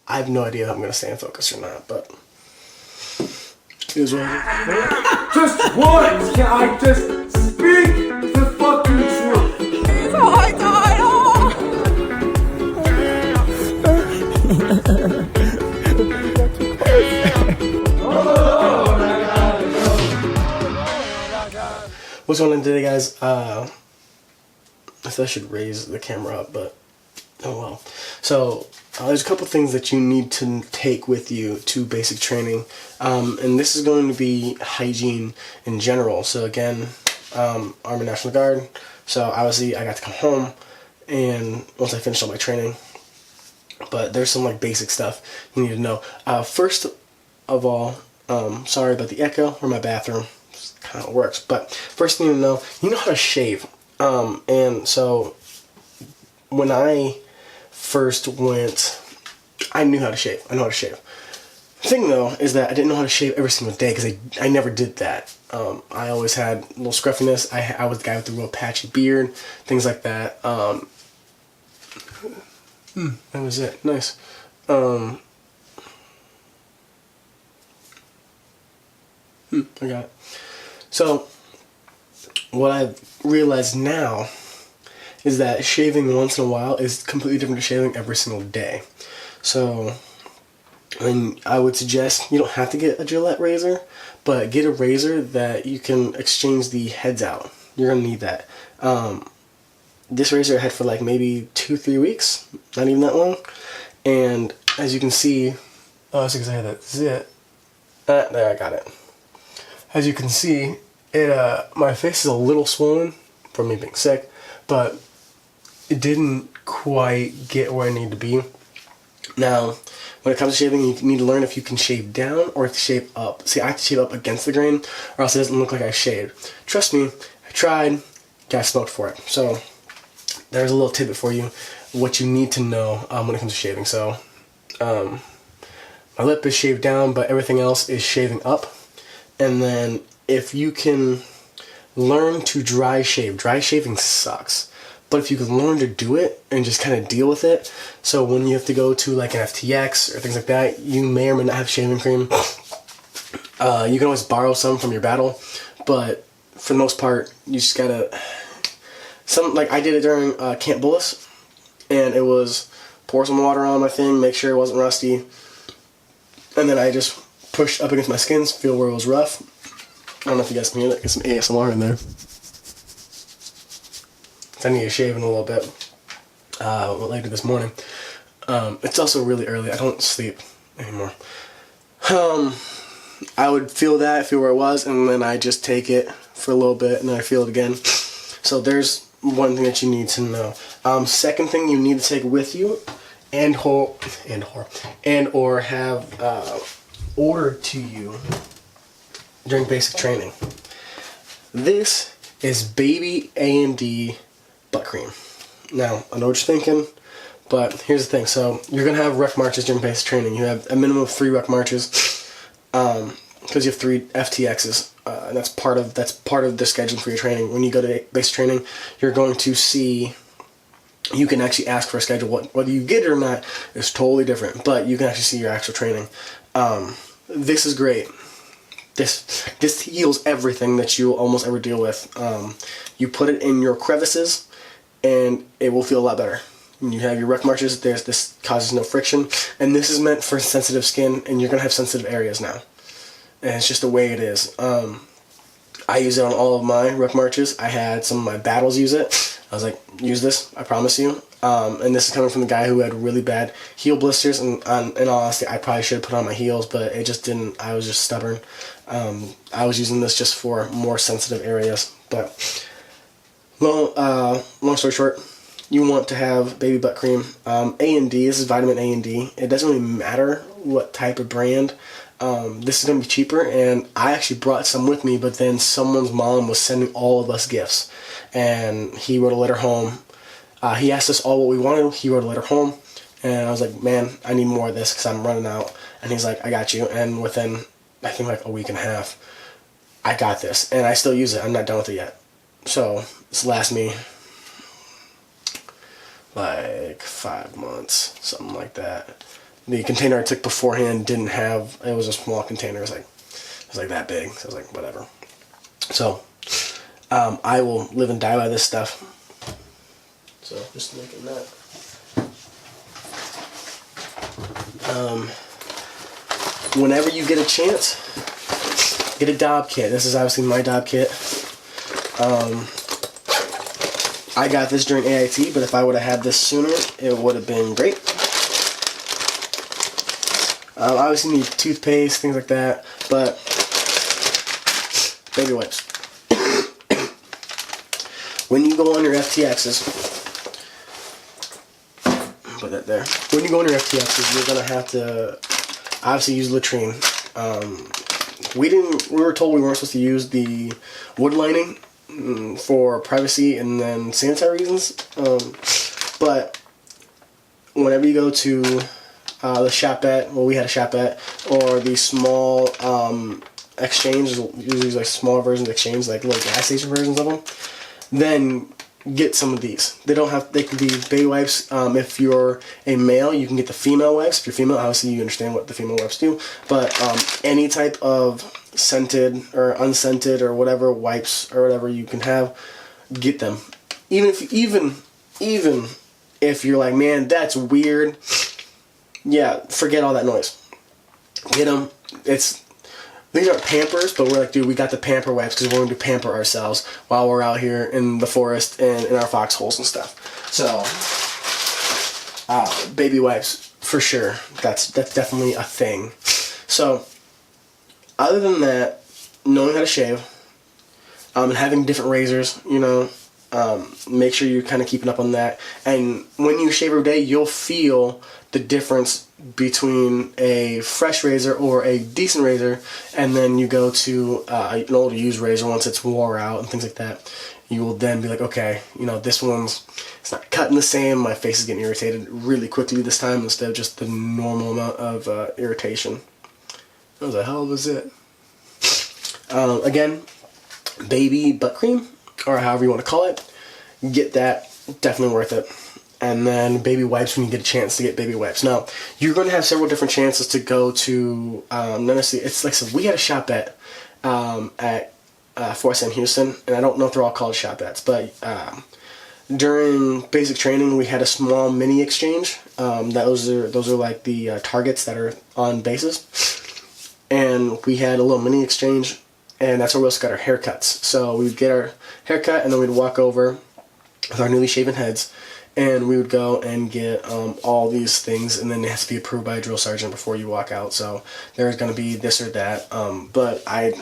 I have no idea if I'm going to stay in focus or not, but it is what it is. Just once, can I just speak the fucking truth? What's going on today, guys? I thought I should raise the camera up, but oh well. So there's a couple things that you need to take with you to basic training, and this is going to be hygiene in general. So again, Army National Guard. So obviously I got to come home, and once I finished all my training, but there's some like basic stuff you need to know. First of all, sorry about the echo or my bathroom. Kind of works, but first thing you know how to shave. And so when I first went, I knew how to shave. I know how to shave. The thing though is that I didn't know how to shave every single day because I never did that. I always had a little scruffiness. I was the guy with the real patchy beard, things like that. That was it. Nice. I got it. So, what I've realized now is that shaving once in a while is completely different to shaving every single day. So, I would suggest you don't have to get a Gillette razor, but get a razor that you can exchange the heads out. You're going to need that. This razor I had for like maybe 2-3 weeks, not even that long. And as you can see, oh, it's because I had that zit. There, I got it. As you can see, my face is a little swollen from me being sick, but it didn't quite get where I need to be. Now, when it comes to shaving, you need to learn if you can shave down or if to shave up. See, I have to shave up against the grain, or else it doesn't look like I shaved. Trust me, I tried, got smoked for it. So, there's a little tidbit for you, what you need to know when it comes to shaving. So, my lip is shaved down, but everything else is shaving up. And then if you can learn to dry shave, dry shaving sucks, but if you can learn to do it and just kind of deal with it, so when you have to go to like an FTX or things like that, you may or may not have shaving cream. You can always borrow some from your battle, but for the most part, you just gotta, like I did it during Camp Bullis, and it was pour some water on my thing, make sure it wasn't rusty, and then I just pushed up against my skin, feel where it was rough. I don't know if you guys can hear that, get some ASMR in there. I need to shave in a little bit later this morning. It's also really early. I don't sleep anymore. I would feel where it was, and then I just take it for a little bit, and then I feel it again. So there's one thing that you need to know. Second thing you need to take with you, or have ordered to you during basic training. This is Baby A&D butt cream. Now, I know what you're thinking, but here's the thing. So, you're going to have rec marches during basic training. You have a minimum of 3 rec marches, because you have 3 FTXs, and that's part of the scheduling for your training. When you go to basic training, you're going to see, you can actually ask for a schedule. Whether you get it or not is totally different, but you can actually see your actual training. This is great. This heals everything that you almost ever deal with. You put it in your crevices, and it will feel a lot better. When you have your rec marches, this causes no friction, and this is meant for sensitive skin, and you're gonna have sensitive areas now. And it's just the way it is. I use it on all of my rec marches. I had some of my battles use it. I was like, use this, I promise you. And this is coming from the guy who had really bad heel blisters, and in all honesty, I probably should have put on my heels, but it just didn't. I was just stubborn. I was using this just for more sensitive areas. But long story short, you want to have baby butt cream. A&D, this is vitamin A&D. It doesn't really matter what type of brand. This is going to be cheaper, and I actually brought some with me, but then someone's mom was sending all of us gifts, and he wrote a letter home. He asked us all what we wanted. He wrote a letter home, and I was like, man, I need more of this because I'm running out. And he's like, I got you. And within, I think, like a week and a half, I got this, and I still use it. I'm not done with it yet. So this lasts me like 5 months, something like that. the container I took beforehand didn't have, it was a small container. It was like that big. So I was like, whatever. So I will live and die by this stuff. So just making that. Whenever you get a chance, get a Dob kit. This is obviously my Dob kit. I got this during AIT, but if I would have had this sooner, it would have been great. Obviously, you need toothpaste, things like that, but baby wipes. When you go on your FTXs, put that there. When you go on your FTXs, you're gonna have to obviously use latrine. We were told we weren't supposed to use the wood lining for privacy and then sanitary reasons. But whenever you go to the shopette, well, we had a shopette, or the small exchange, usually like smaller versions of exchange, like little gas station versions of them, then get some of these. They can be baby wipes. If you're a male, you can get the female wipes. If you're female, obviously you understand what the female wipes do. But any type of scented or unscented or whatever wipes or whatever you can have, get them. Even if you're like, man, that's weird. Yeah, forget all that noise. Get them. These aren't Pampers, but we're like, dude, we got the pamper wipes because we're going to pamper ourselves while we're out here in the forest and in our foxholes and stuff. So, baby wipes, for sure. That's definitely a thing. So, other than that, knowing how to shave, and having different razors, make sure you're kind of keeping up on that. And when you shave every day, you'll feel the difference between a fresh razor or a decent razor, and then you go to an old used razor once it's wore out and things like that. You will then be like, okay, this it's not cutting the same. My face is getting irritated really quickly this time instead of just the normal amount of irritation. That was a hell of a zit. Again, baby butt cream, or however you want to call it, get that. Definitely worth it. And then baby wipes when you get a chance to get baby wipes. Now, you're going to have several different chances to go to, it's like, so we had a shop at Fort Sam Houston, and I don't know if they're all called shop ets, but during basic training, we had a small mini exchange. Those are like the targets that are on bases. And we had a little mini exchange, and that's where we also got our haircuts. So we'd get our haircut, and then we'd walk over with our newly shaven heads, and we would go and get all these things, and then it has to be approved by a drill sergeant before you walk out. So there's going to be this or that. But I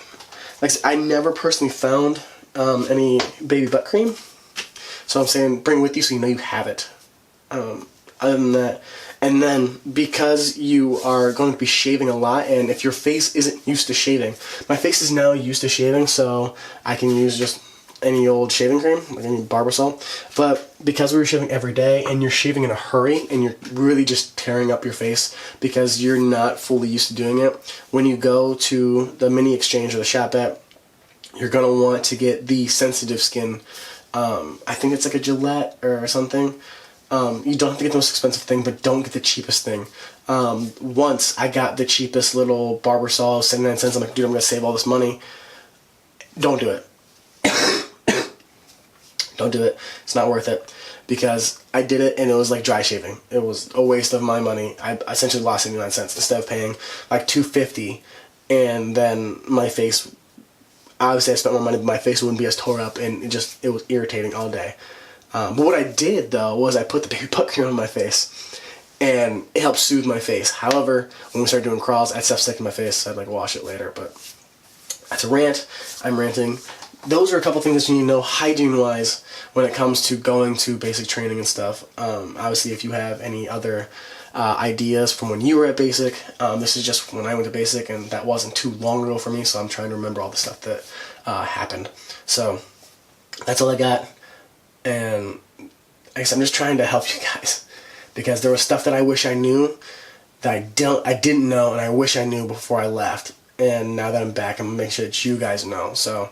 never personally found any baby butt cream. So I'm saying bring it with you so you know you have it. Other than that, and then because you are going to be shaving a lot, and if your face isn't used to shaving, my face is now used to shaving, so I can use just any old shaving cream, like any Barbasol. But because we were shaving every day, and you're shaving in a hurry, and you're really just tearing up your face because you're not fully used to doing it, when you go to the mini exchange or the shopette, you're going to want to get the sensitive skin. I think it's like a Gillette or something. You don't have to get the most expensive thing, but don't get the cheapest thing. Once I got the cheapest little Barbasol, 79 cents. I'm like, dude, I'm going to save all this money. Don't do it. Don't do it. It's not worth it. Because I did it and it was like dry shaving. It was a waste of my money. I essentially lost 79 cents instead of paying like $2.50, and then my face, obviously I spent more money, but my face wouldn't be as tore up, and it was irritating all day. But what I did though was I put the baby butt cream on my face, and it helped soothe my face. However, when we started doing crawls, I had stuff sticking in my face, so I'd like wash it later. But that's a rant. I'm ranting. Those are a couple things that you need to know hygiene-wise when it comes to going to basic training and stuff. Obviously, if you have any other ideas from when you were at basic, this is just when I went to basic, and that wasn't too long ago for me, so I'm trying to remember all the stuff that happened. So that's all I got, and I guess I'm just trying to help you guys, because there was stuff that I wish I knew that I didn't know, and I wish I knew before I left. And now that I'm back, I'm gonna make sure that you guys know. So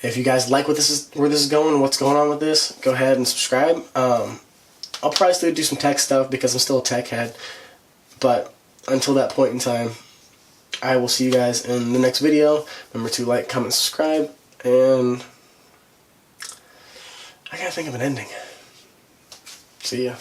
if you guys like where this is going, what's going on with this, go ahead and subscribe. I'll probably still do some tech stuff because I'm still a tech head, but until that point in time, I will see you guys in the next video. Remember to like, comment, subscribe, and I gotta think of an ending. See ya.